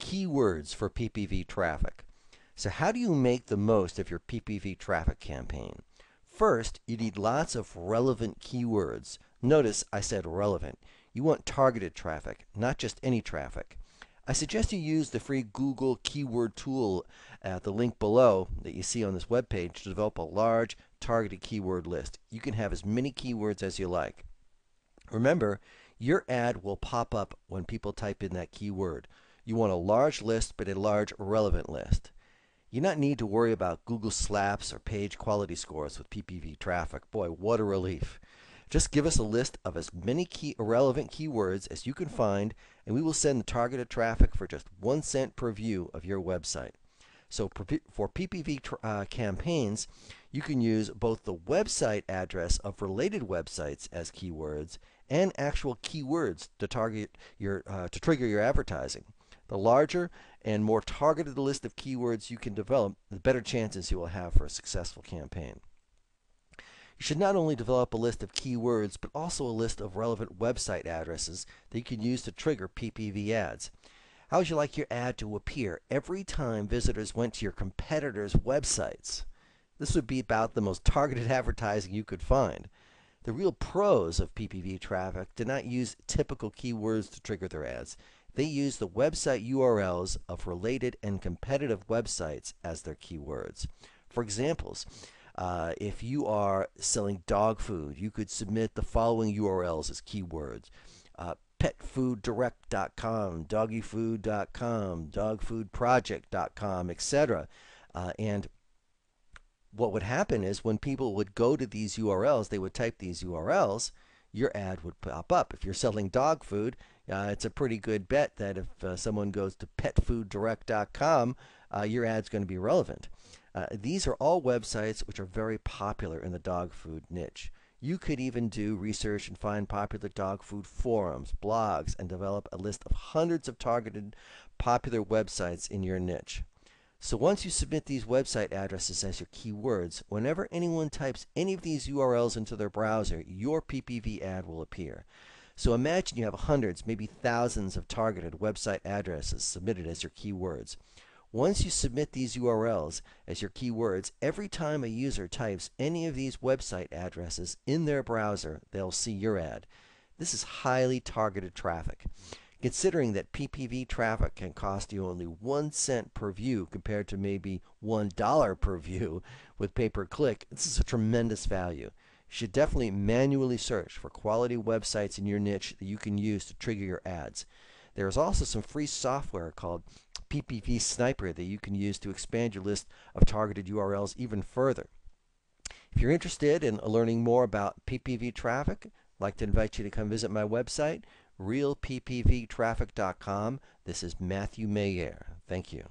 keywords for PPV traffic. So how do you make the most of your PPV traffic campaign? First, you need lots of relevant keywords. Notice I said relevant. You want targeted traffic, not just any traffic. I suggest you use the free Google keyword tool at the link below that you see on this webpage to develop a large targeted keyword list. You can have as many keywords as you like. Remember, your ad will pop up when people type in that keyword. You want a large list, but a large relevant list. You do not need to worry about Google slaps or page quality scores with PPV traffic. Boy, what a relief. Just give us a list of as many relevant keywords as you can find, and we will send the targeted traffic for just 1 cent per view of your website. So for PPV campaigns, you can use both the website address of related websites as keywords and actual keywords to trigger your advertising. The larger and more targeted list of keywords you can develop, the better chances you will have for a successful campaign. You should not only develop a list of keywords, but also a list of relevant website addresses that you can use to trigger PPV ads. How would you like your ad to appear every time visitors went to your competitors' websites? This would be about the most targeted advertising you could find. The real pros of PPV traffic do not use typical keywords to trigger their ads. They use the website URLs of related and competitive websites as their keywords. For examples, if you are selling dog food, you could submit the following URLs as keywords: petfooddirect.com, doggyfood.com, dogfoodproject.com, etc. And what would happen is when people would go to these URLs, they would type these URLs, your ad would pop up. If you're selling dog food, it's a pretty good bet that if someone goes to petfooddirect.com, your ad's going to be relevant. These are all websites which are very popular in the dog food niche. You could even do research and find popular dog food forums, blogs, and develop a list of hundreds of targeted popular websites in your niche. So once you submit these website addresses as your keywords, whenever anyone types any of these URLs into their browser, your PPV ad will appear. So imagine you have hundreds, maybe thousands of targeted website addresses submitted as your keywords. Once you submit these URLs as your keywords, every time a user types any of these website addresses in their browser, they'll see your ad. This is highly targeted traffic. Considering that PPV traffic can cost you only 1 cent per view compared to maybe $1 per view with pay-per-click, this is a tremendous value. You should definitely manually search for quality websites in your niche that you can use to trigger your ads. There is also some free software called PPV Sniper that you can use to expand your list of targeted URLs even further. If you're interested in learning more about PPV traffic, I'd like to invite you to come visit my website, realppvtraffic.com. This is Matthew Mayer. Thank you.